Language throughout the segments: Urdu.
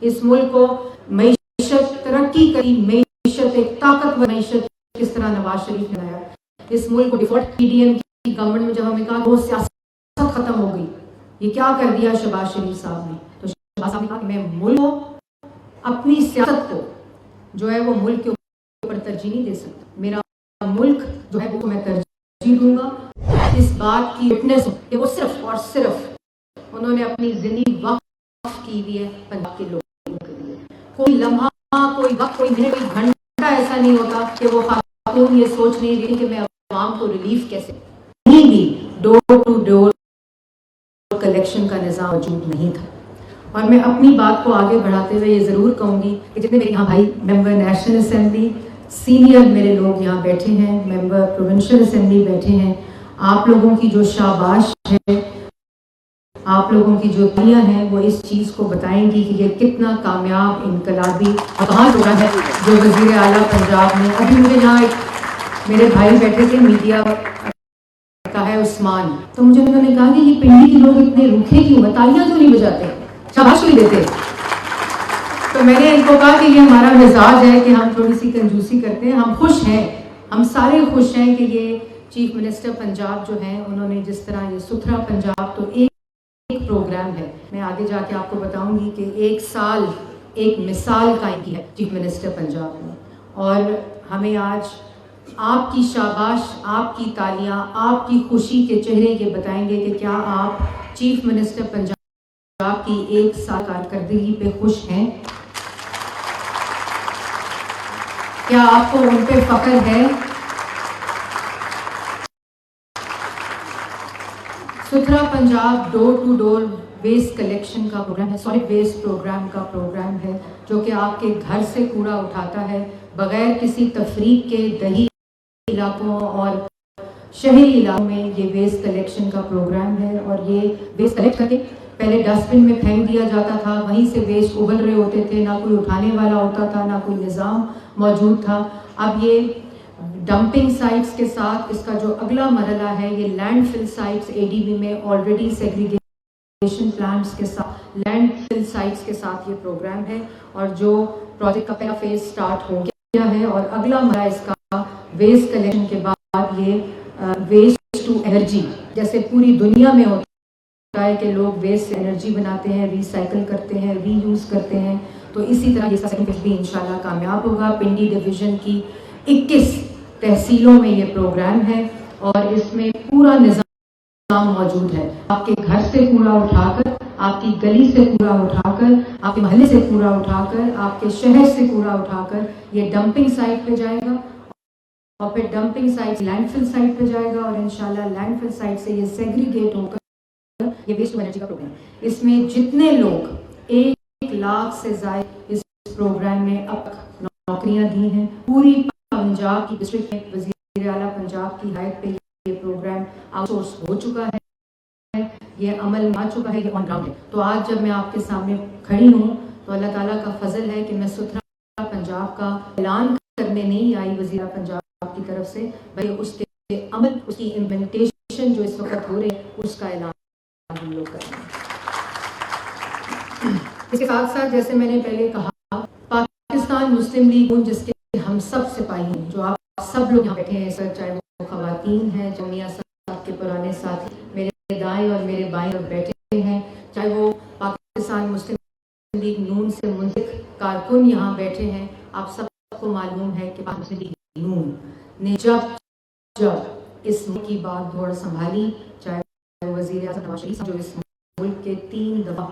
اس ملک کو معیشت ترقی کری، معیشت ایک طاقتور معیشت کس طرح نواز شریف نے لایا. اس ملک کو ڈیفالٹ پی ڈی ایم کی گورنمنٹ میں جب ہمیں کہا وہ سیاست ختم ہو گئی، یہ کیا کر دیا شہباز شریف صاحب نے. تو شہباز صاحب نے کہا کہ میں ملک کو اپنی سیاست کو جو ہے وہ ملک کے اوپر ترجیح نہیں دے سکتا. میرا ملک جو ہے وہ میں ترجیح دوں گا. اس بات کی وٹنس کہ وہ صرف اور صرف انہوں نے اپنی زندگی وقف کی ہوئی ہے پنجاب کے لوگوں کے لیے. کوئی لمحہ، کوئی وقت، کوئی منٹ، کوئی گھنٹہ ایسا نہیں ہوتا کہ وہ خاتون یہ سوچ نہیں رہی کہ میں عوام کو ریلیف کیسے. کہیں بھی ڈور ٹو ڈور کلیکشن کا نظام موجود نہیں تھا. اور میں اپنی بات کو آگے بڑھاتے ہوئے یہ ضرور کہوں گی کہ جتنے میرے یہاں بھائی ممبر نیشنل اسمبلی، سینئر میرے لوگ یہاں بیٹھے ہیں، ممبر پروونشل اسمبلی بیٹھے ہیں، آپ لوگوں کی جو شاباش ہے، آپ لوگوں کی جو دنیا ہیں، وہ اس چیز کو بتائیں گی کہ یہ کتنا کامیاب انقلابی اقدام ہوا ہے جو وزیر اعلیٰ پنجاب نے. ابھی مجھے یہاں ایک میرے بھائی بیٹھے تھے میڈیا کا ہے عثمان، تو مجھے انہوں نے کہا کہ یہ پنڈی کے لوگ اتنے روکھے کیوں، تالیاں کیوں نہیں بجاتے، شاباش کیوں دیتے. تو میں نے ان کو کہا کہ یہ ہمارا مزاج ہے کہ ہم تھوڑی سی کنجوسی کرتے ہیں. ہم خوش ہیں، ہم سارے خوش ہیں کہ یہ چیف منسٹر پنجاب جو ہیں انہوں نے جس طرح یہ ستھرا پنجاب تو ایک پروگرام ہے. میں آگے جا کے آپ کو بتاؤں گی کہ ایک سال ایک مثال قائم کی ہے چیف منسٹر پنجاب نے. اور ہمیں آج آپ کی شاباش، آپ کی تالیاں، آپ کی خوشی کے چہرے یہ بتائیں گے کہ کیا آپ چیف منسٹر پنجاب کی ایک سال کارکردگی پہ خوش ہیں؟ کیا آپ کو ان پہ فخر ہے؟ ستھرا پنجاب ڈور ٹو ڈور ویسٹ کلیکشن کا پروگرام ہے، سالڈ ویسٹ پروگرام کا پروگرام ہے جو کہ آپ کے گھر سے کوڑا اٹھاتا ہے بغیر کسی تفریق کے. دیہی علاقوں اور شہری علاقوں میں یہ ویسٹ کلیکشن کا پروگرام ہے. اور یہ ویسٹ کلیکٹ کر کے پہلے ڈسٹ بن میں پھینک دیا جاتا تھا، وہیں سے ویسٹ ابل رہے ہوتے تھے، نہ کوئی اٹھانے والا ہوتا تھا، نہ کوئی نظام موجود تھا. اب یہ ڈمپنگ سائٹس کے ساتھ اس کا جو اگلا مرحلہ ہے، یہ لینڈ فل سائٹس اے ڈی بی میں آلریڈی سیگریگیشن پلانٹس کے ساتھ، لینڈ فل سائٹس کے ساتھ یہ پروگرام ہے. اور جو پروجیکٹ کا پہلا فیز سٹارٹ ہو گیا ہے اور اگلا مرحلہ اس کا ویسٹ کلیکشن کے بعد یہ ویسٹ ٹو انرجی، جیسے پوری دنیا میں ہوتا ہے کہ لوگ ویسٹ سے انرجی بناتے ہیں، ریسائیکل کرتے ہیں، ری یوز کرتے ہیں، تو اسی طرح یہ سیکنڈ فیز بھی انشاءاللہ کامیاب ہوگا. پنڈی ڈویژن کی 21 تحصیلوں میں یہ پروگرام ہے اور اس میں پورا نظام موجود ہے. آپ کے گھر سے کوڑا اٹھا کر، آپ کی گلی سے کوڑا اٹھا کر، آپ کے محلے سے کوڑا اٹھا کر، آپ کے شہر سے کوڑا اٹھا کر یہ ڈمپنگ سائٹ پہ جائے گا اور پھر ڈمپنگ سائٹ لینڈ فل سائٹ پہ جائے گا اور انشاءاللہ لینڈ فل سائٹ سے یہ سیگریگیٹ ہو کر یہ ویسٹ ٹو انرجی کا پروگرام. اس میں جتنے لوگ 1 لاکھ سے زائد اس پروگرام میں اب نوکریاں دی ہیں. پوری پنجاب کی ڈسٹرکٹ میں وزیر اعلیٰ پنجاب کی ہدایت پہ یہ پروگرام آؤٹ سورس ہو چکا ہے، یہ عمل میں آ چکا ہے، یہ آن گراؤنڈ ہے. تو آج جب میں آپ کے سامنے کھڑی ہوں تو اللہ تعالیٰ کا فضل ہے کہ میں ستھرا پنجاب کا اعلان کرنے نہیں آئی وزیر اعلیٰ پنجاب کی طرف سے، بلکہ اس کے عمل، اس کی امپلیمنٹیشن جو اس وقت ہو رہی ہے اس کا اعلان ہم لوگ کر رہے ہیں. اس کے ساتھ ساتھ جیسے میں نے پہلے کہا، پاکستان مسلم لیگ جس کے ہم سب سپاہی ہیں، جو آپ سب لوگ یہاں بیٹھے ہیں سر، چاہے وہ خواتین ہیں، جمعیہ صاحب کے پرانے ساتھی میرے دائیں اور میرے بائیں اور بیٹھے ہیں، چاہے وہ پاکستان مسلم لیگ نون سے منسلک کارکن یہاں بیٹھے ہیں. آپ سب کو معلوم ہے کہ پاکستان مسلم لیگ نون نے جب اس ملک کی بات دوڑ سنبھالی، چاہے وزیر اعظم نواز شریف جو اس ملک کے 3 دفعہ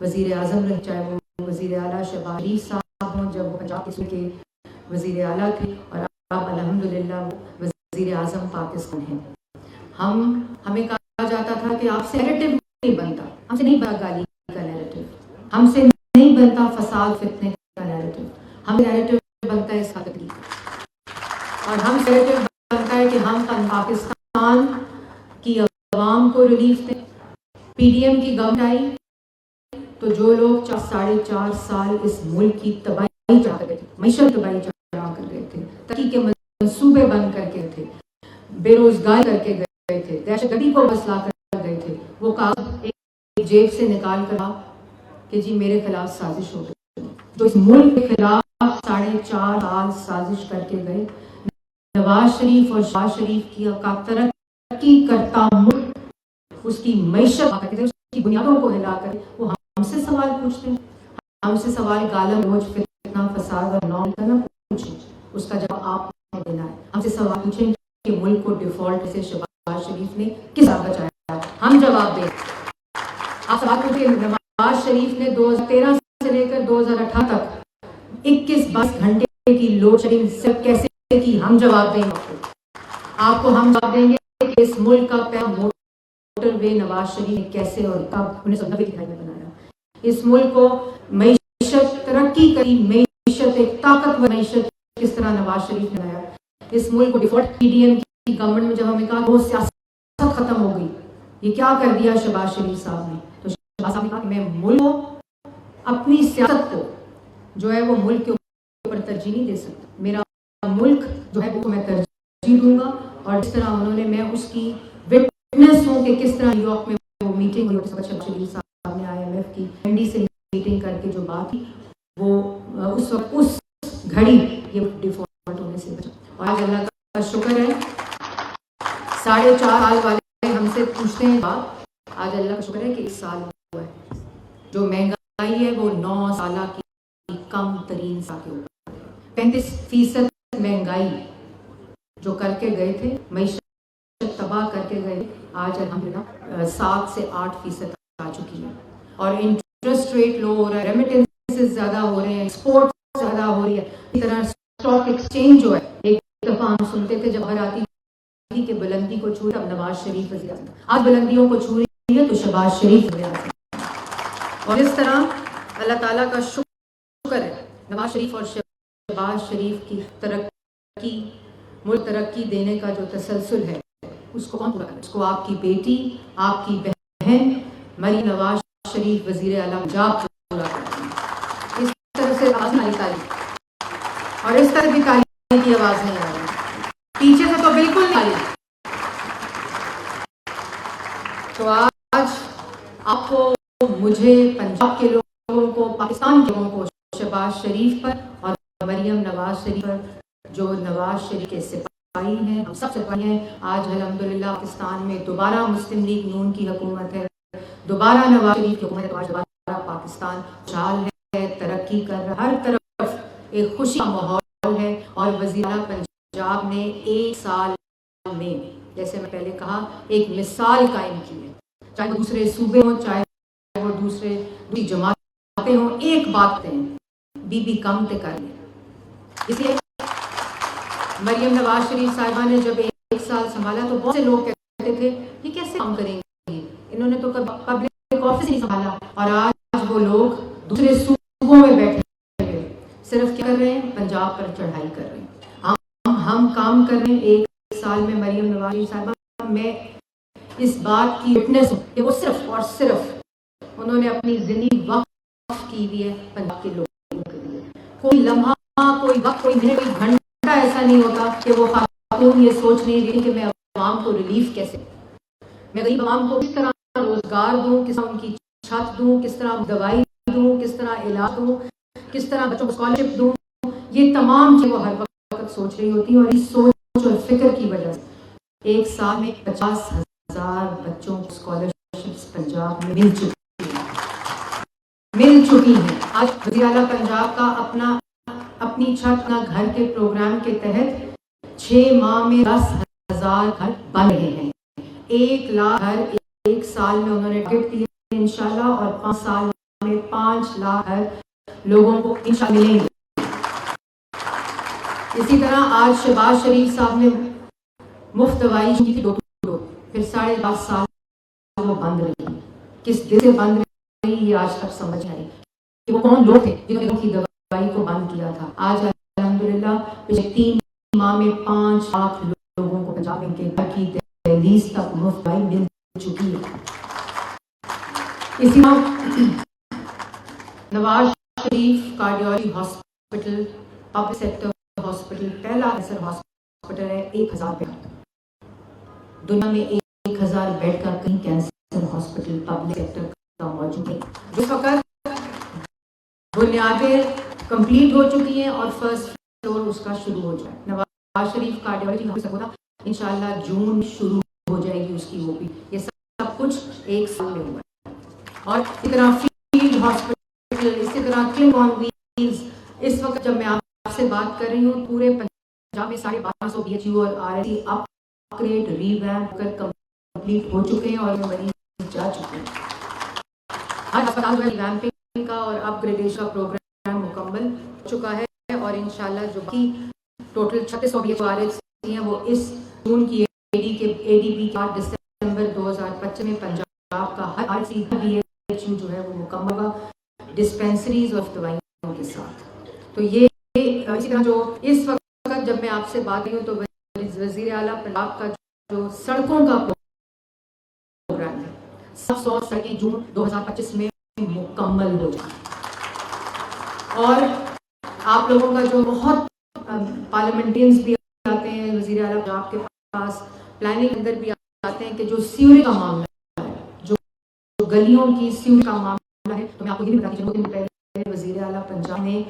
وزیر اعظم رہے، چاہے وہ وزیر اعلیٰ شہباز شریف صاحب ہوں جب وہ پنجاب کے وزیر اعلیٰ تھے، اور اب الحمدللہ وہ وزیر اعظم پاکستان ہیں. ہمیں کہا جاتا تھا کہ آپ سے نیریٹو نہیں بنتا، ہم سے نہیں بنتا گالی کا نیریٹو، ہم سے نہیں بنتا فساد فتنے کا نیریٹو، ہم نیریٹو بنتا ہے اس کا تکلیف، اور ہم نیریٹو بنتا ہے کہ ہم پاکستان کی عوام کو ریلیف دیں. پی ڈی ایم کی گورنمنٹ آئی تو جو لوگ 4.5 سال اس ملک کی تباہی چاہ کر گئے تھے، معیشت تباہی چاہ کر گئے تھے، ترقی کے منصوبے بند کر کے تھے، بے روزگار کر کے گئے تھے، دہشت گردی کو بسلا کر گئے تھے، وہ کاغذ ایک جیب سے نکال کر کہ جی میرے خلاف سازش ہو گئی. جو اس ملک کے خلاف 4.5 سال سازش کر کے گئے، نواز شریف اور شہباز شریف کا ترقی کرتا ملک، اس کی معیشت، اس کی بنیادوں کو ہلا کر وہ ہم سے سوال پوچھتے ہیں. ہم سے سوال گالم گلوچ، فتنہ فساد اور نام کا نہ پوچھیں، اس کا جواب آپ نے دینا ہے. ہم سے سوال پوچھیں کہ ملک کو ڈیفالٹ سے شہباز شریف نے کس طرح بچایا، ہم جواب دیں. آپ سوال پوچھیں نواز شریف نے 2013 سے لے کر 2018 تک 21-22 گھنٹے کی لوڈ شیڈنگ صرف کیسے کی، ہم جواب دیں گے. آپ کو ہم جواب دیں گے کہ اس ملک کا پہلا موٹر وے نواز شریف نے کیسے اور کب 1990 کی دہائی میں بنایا. اس ملک کو معیشت ترقی کری، معیشت ایک طاقتور معیشت کس طرح نواز شریف نے بنایا. اس ملک کو ڈیفالٹ پی ڈی ایم کی گورنمنٹ میں جب ہمیں کہا وہ سیاست ختم ہو گئی، یہ کیا کر دیا شہباز شریف صاحب نے. تو شہباز صاحب نے کہا کہ میں ملک کو، اپنی سیاست کو جو ہے وہ ملک کے اوپر ترجیح نہیں دے سکتا. میرا ملک جو ہے وہ میں ترجیح دوں گا. اور جس طرح انہوں نے، میں اس کی وٹنس ہوں کہ کس طرح نیو یارک میں وہ میٹنگ ہوئی، شہباز شریف صاحب نے آئی ایم ایف کی این ڈی سے میٹنگ کر کے جو بات کی، وہ اس وقت اس گھڑی یہ ڈیفالٹ ہونے سے بچا. اور آج اللہ کا شکر ہے 4.5 سال والے ہم سے پوچھتے ہیں بات، آج اللہ کا شکر ہے کہ 1 سال ہوا ہے. جو مہنگائی ہے وہ 9 سالہ کی کم ترین سال کے اوپر 35% مہنگائی جو کر کے گئے تھے، معیشت تباہ کر کے گئے، آج الحمدللہ 7 سے 8% آ چکی ہے. اور انٹرسٹ ریٹ لو ہو رہا ہے، ریمیٹنسز زیادہ ہو رہے ہیں، ایکسپورٹ زیادہ ہو رہی ہے. اس طرح اسٹاک ایکسچینج جو ہے، ایک دفعہ ہم سنتے تھے جب خبر آتی تھی کہ بلندی کو چھو رہا، اب نواز شریف وزیر اعظم، آج بلندیوں کو چھو رہی ہے تو شہباز شریف وزیر اعظم. اور اس طرح اللہ تعالیٰ کا شکر ہے نواز شریف اور شہباز شریف کی ترقی، ملک ترقی دینے کا جو تسلسل ہے اس کو کون پورا کرے؟ اس کو آپ کی بیٹی، آپ کی بہن مریم نواز شریف وزیر اعلیٰ پنجاب پورا کرتے ہیں. اس طرف سے آواز نہیں آئی تعلیم، اور اس طرح بھی تعلیم کی آواز نہیں آ رہی، پیچھے سے تو بالکل نہیں آ رہی. تو آج آپ کو، مجھے، پنجاب کے لوگوں کو، پاکستان کے لوگوں کو شہباز شریف پر اور مریم نواز شریف پر، جو نواز شریف کے سپاہی ہیں، ہم سب سپاہی ہیں. آج الحمدللہ پاکستان میں دوبارہ مسلم لیگ نون کی حکومت ہے، دوبارہ نواز شریف کی حکومت ہے. آج دوبارہ پاکستان خوشحال ہے، ترقی کر رہا ہے، ہر طرف ایک خوشی کا ماحول ہے. اور وزیر اعلیٰ پنجاب نے 1 سال میں، جیسے میں پہلے کہا، ایک مثال قائم کی ہے. چاہے وہ دوسرے صوبے ہوں، چاہے وہ دوسری جماعتیں ہوں، ایک بات ہیں، بی بی کم تے کر لیں. اس لیے مریم نواز شریف صاحبہ نے جب 1 سال سنبھالا تو بہت سے لوگ کہتے تھے یہ کیسے کام کریں گے، انہوں نے تو کبھی پبلک آفس نہیں سنبھالا. اور آج وہ لوگ دوسرے صوبوں میں بیٹھے ہوئے صرف کیا کر رہے ہیں؟ پنجاب پر چڑھائی کر رہے ہیں. ہم کام کر رہے ہیں. 1 سال میں مریم نواز شریف صاحبہ، میں اس بات کی وٹنس ہوں کہ وہ صرف اور صرف انہوں نے اپنی زندگی وقف کی ہوئی ہے پنجاب کے لوگوں کے لیے. کوئی لمحہ، کوئی وقت، کوئی منٹ، کوئی گھنٹہ ایسا نہیں ہوتا کہ وہ خاتون یہ سوچ نہیں رہی کہ میں عوام کو ریلیف کیسے، میں غریب عوام کو کس طرح روزگار دوں، کس طرح ان کی چھت دوں، کس طرح دوائی دوں، کس طرح علاج دوں، کس طرح بچوں کو اسکالرشپ دوں. یہ تمام چیزیں وہ ہر وقت سوچ رہی ہوتی ہیں. اور اس سوچ اور فکر کی وجہ سے 1 سال میں 50,000 بچوں کو اسکالرشپ پنجاب میں مل چکی ہیں. آج وزیر اعلیٰ پنجاب کا اپنی چھت اپنا گھر کے پروگرام کے تحت 6 ماہ میں 10,000 گھر بن رہے ہیں. 1 لاکھ گھر 1 سال میں انہوں نے ٹارگٹ دیے انشاءاللہ، اور 5 سال میں 5 لاکھ گھر لوگوں کو انشاءاللہ ملیں گے. اسی طرح آج شہباز شریف صاحب نے مفت دوائی کی تھی 2 پھر 10.5 سال وہ بند رہی. کس دل سے بند رہی یہ آج تک سمجھ آئی کہ وہ کون لوگ تھے جنہوں نے کی دوائی کو بند کیا تھا. آج الحمدللہ پچھلے 3 ماہ میں 5 لاکھ لوگوں کو پنجاب کے گھر کی دہلیز تک مفت دوائی مل چکی ہے. اسی طرح Nawaz Sharif cardiology hospital, public sector hospital, پہلا کینسر ہاسپٹل ہے. 1000 بیڈ، دنیا میں 1000 بیڈ کا کہیں کینسر ہاسپٹل پبلک سیکٹر کا موجود ہے. اس وقت بنیادیں کمپلیٹ ہو چکی ہیں اور فرسٹ فلور اس کا شروع ہو جائے. نواز شریف کارڈیالوجی ہوگا انشاءاللہ جون شروع ہو جائے گی اس کی وہ بھی. یہ سب کچھ ایک سال میں ہوا ہے. اور اسی طرح فیلڈ ہاسپٹل, اسی طرح کلنک آن ویلز. اس وقت جب میں آپ سے بات کر رہی ہوں پورے پنجاب میں 1250 BHU اور RSC اپ گریڈ ری ویمپ کر کمپلیٹ ہو چکے ہیں اور مریض جا چکے ہیں. ہر اسپتال میں ری ویمپنگ کا اور اپ گریڈیشن کا پروگرام مکمل ہو چکا ہے اور انشاءاللہ جو کہ ٹوٹل 3600 BHU RSC ہیں وہ اس جون کی ADP کا دسمبر 2025 میں پنجاب کا ہر RSC BHU جو ہے وہ مکمل ہوگا ڈسپینسریز اور دوائیوں کے ساتھ. تو یہ اسی طرح جو اس وقت جب میں آپ سے بات کی ہوں تو وزیر اعلیٰ پنجاب کا جو سڑکوں کا پروگرام ہے 700 سڑکیں جون 2025 میں مکمل ہو جائیں. اور آپ لوگوں کا جو بہت پارلیمنٹرینز بھی آتے ہیں وزیر اعلیٰ پنجاب کے پاس, پلاننگ کے اندر بھی آتے ہیں کہ جو سیوریج کا معاملہ ہے, جو گلیوں کی سیوریج کا معاملہ ہے, تو میں آپ کو یہ بھی بتاتی چلوں کہ پہلے وزیر اعلیٰ پنجاب نے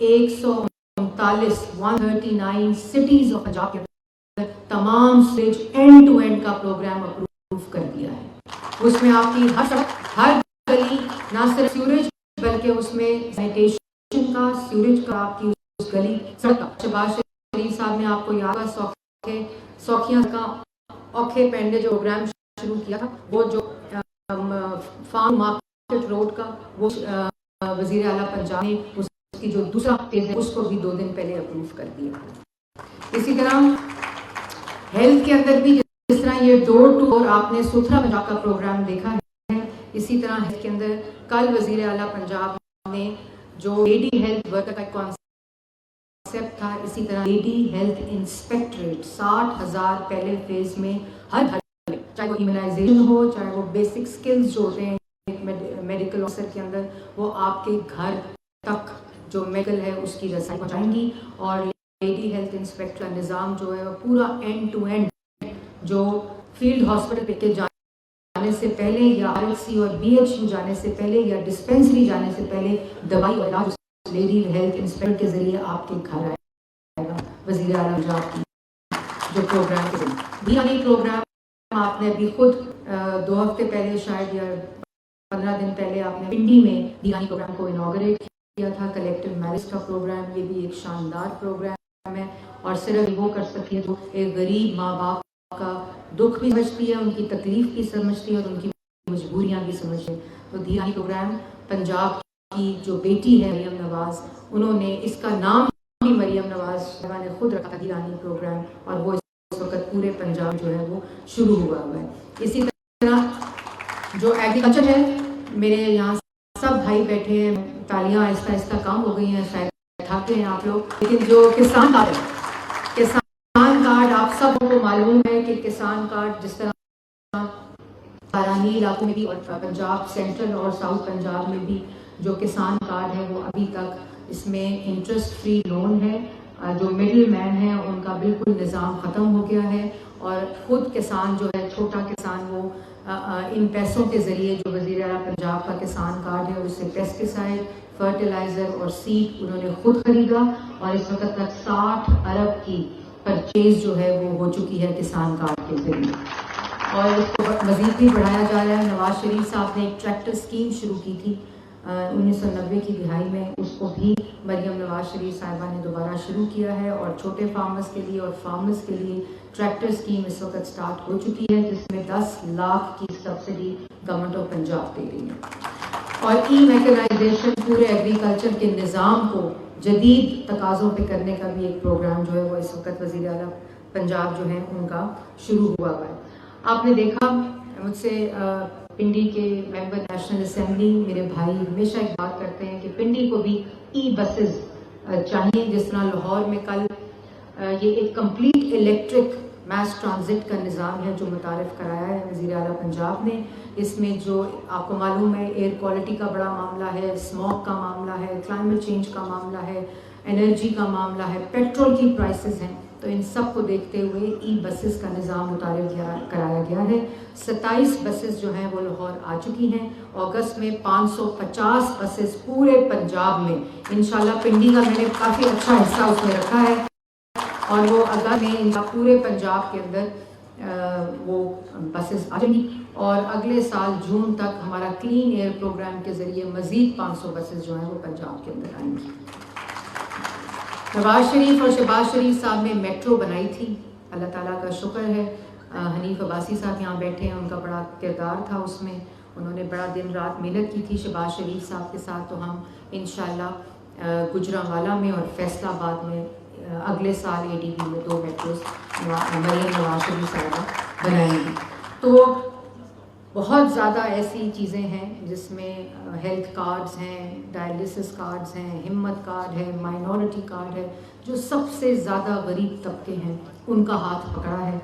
139 سٹیز آف پنجاب کے اندر تمام سیوریج اینڈ ٹو اینڈ کا پروگرام اپروو کر دیا ہے. اس میں آپ کی ہر سڑک, ہر گلی, نہ صرف سیوریج بلکہ اس میں سینیٹیشن کا, سیوریج کا, آپ کی اس گلی سڑک کا. شہباز شریف صاحب نے آپ کو یاد ہے سوکھیاں کا اوکھے پینڈے جو پروگرام شروع کیا تھا, وہ جو فارم مارکیٹ روڈ کا وہ وزیر اعلیٰ پنجاب نے اس کی جو دوسرا فیز ہے اس کو بھی 2 دن پہلے اپروو کر دیا. اسی طرح ہیلتھ کے اندر بھی جس طرح یہ ڈور ٹو ڈور آپ نے ستھرا پنجاب کا پروگرام دیکھا ہے, اسی طرح ہیلتھ کے اندر کل وزیر اعلیٰ پنجاب نے جو لیڈی ہیلتھ ورکر کا کانسیپٹ تھا, اسی طرح لیڈی ہیلتھ انسپیکٹریٹ 60,000 پہلے فیز میں ہر گھر میں, چاہے وہ ایمونائزیشن ہو, چاہے وہ بیسک سکلز جو ہوتے ہیں میڈیکل آفیسر کے اندر, وہ آپ کے گھر تک جو میڈیکل ہے اس کی رسائی پہنچائیں گی. اور لیڈی ہیلتھ انسپیکٹر کا نظام جو ہے وہ پورا اینڈ ٹو اینڈ, جو فیلڈ ہاسپٹل کے جانے سے پہلے یا RSC اور BHU جانے سے پہلے یا ڈسپینسری جانے سے پہلے دوائی اور علاج لیڈی ہیلتھ انسپیکٹر کے ذریعے آپ کے گھر آئے گا. وزیر اعلیٰ پنجاب کی جو پروگرام کے ذریعے پروگرام آپ نے ابھی خود 2 ہفتے پہلے شاید یا 15 دن پہلے آپ نے پنڈی میں دیانی پروگرام کو انوگریٹ کیا تھا, کلیکٹیو میرج کا پروگرام. یہ بھی ایک شاندار پروگرام ہے اور صرف وہ کر سکتی ہے جو ایک غریب ماں باپ کا دکھ بھی سمجھتی ہے, ان کی تکلیف بھی سمجھتی ہے اور ان کی مجبوریاں بھی سمجھتی ہے. تو دیانی پروگرام پنجاب کی جو بیٹی ہے مریم نواز, انہوں نے اس کا نام بھی مریم نواز نے خود رکھا تھا دیانی پروگرام, اور وہ اس وقت پورے پنجاب جو ہے وہ شروع ہوا ہے. اسی طرح جو ایگریکلچر ہے, میرے یہاں سب بھائی بیٹھے ہیں, تالیاں آہستہ آہستہ کام ہو گئی ہیں, شاید تھکے ہیں آپ لوگ, لیکن جو کسان کارڈ ہے, کسان کارڈ آپ سب کو معلوم ہے کہ کسان کارڈ جس طرح بارانی علاقوں میں بھی اور پنجاب سینٹرل اور ساؤتھ پنجاب میں بھی جو کسان کارڈ ہے وہ ابھی تک اس میں انٹرسٹ فری لون ہے. جو مڈل مین ہے ان کا بالکل نظام ختم ہو گیا ہے, اور خود کسان جو ہے, چھوٹا کسان, وہ ان پیسوں کے ذریعے جو وزیر اعلیٰ پنجاب کا کسان کارڈ ہے اس سے پیسٹیسائڈ, فرٹیلائزر اور سیڈ انہوں نے خود خریدا, اور اس وقت تک 60 ارب کی پرچیز جو ہے وہ ہو چکی ہے کسان کارڈ کے ذریعے, اور اس کو مزید بھی بڑھایا جا رہا ہے. نواز شریف صاحب نے ایک ٹریکٹر اسکیم شروع کی تھی 1990 کی دہائی میں, اس کو بھی مریم نواز شریف صاحبہ نے دوبارہ شروع کیا ہے, اور چھوٹے فارمرز کے لیے اور فارمرز کے لیے ٹریکٹر اسکیم اس وقت سٹارٹ ہو چکی ہے, جس میں 10 لاکھ کی سبسڈی گورنمنٹ آف پنجاب دے رہی ہے. اور ای میکنائزیشن پورے ایگریکلچر کے نظام کو جدید تقاضوں پہ کرنے کا بھی ایک پروگرام جو ہے وہ اس وقت وزیر اعلیٰ پنجاب جو ہے ان کا شروع ہوا ہے. آپ نے دیکھا مجھ سے پنڈی کے ممبر نیشنل اسمبلی میرے بھائی ہمیشہ ایک بات کرتے ہیں کہ پنڈی کو بھی ای بسز چاہیے, جس طرح لاہور میں کل یہ ایک کمپلیٹ الیکٹرک میس ٹرانزٹ کا نظام ہے جو متعارف کرایا ہے وزیر اعلیٰ پنجاب نے. اس میں جو آپ کو معلوم ہے ایئر کوالٹی کا بڑا معاملہ ہے, اسموگ کا معاملہ ہے, کلائمیٹ چینج کا معاملہ ہے, انرجی کا معاملہ ہے, پیٹرول کی پرائسز ہیں, تو تو ان سب کو دیکھتے ہوئے ای بسز کا نظام کرایا گیا ہے. 27 بسز جو ہیں وہ لاہور آ چکی ہیں. اگست میں 550 بسز پورے پنجاب میں انشاءاللہ. پنڈی کا میں نے کافی اچھا حصہ اس میں رکھا ہے اور وہ اگست میں پورے پنجاب کے اندر وہ بسز آ جائیں گی. اور اگلے سال جون تک ہمارا کلین ایئر پروگرام کے ذریعے مزید 500 بسز جو ہیں وہ پنجاب کے اندر آئیں گی. نواز شریف اور شہباز شریف صاحب نے میٹرو بنائی تھی. اللہ تعالیٰ کا شکر ہے حنیف عباسی صاحب یہاں بیٹھے ہیں, ان کا بڑا کردار تھا اس میں. انہوں نے بڑا دن رات محنت کی تھی شہباز شریف صاحب کے ساتھ. تو ہم انشاءاللہ گجرانوالہ میں اور فیصل آباد میں اگلے سال ADB میں 2 میٹروز مریم نواز شریف صاحبہ بنائیں گی. تو بہت زیادہ ایسی چیزیں ہیں جس میں ہیلتھ کارڈز ہیں, ڈائلیسس کارڈز ہیں, ہمت کارڈ ہے, مائنورٹی کارڈ ہے. جو سب سے زیادہ غریب طبقے ہیں ان کا ہاتھ پکڑا ہے.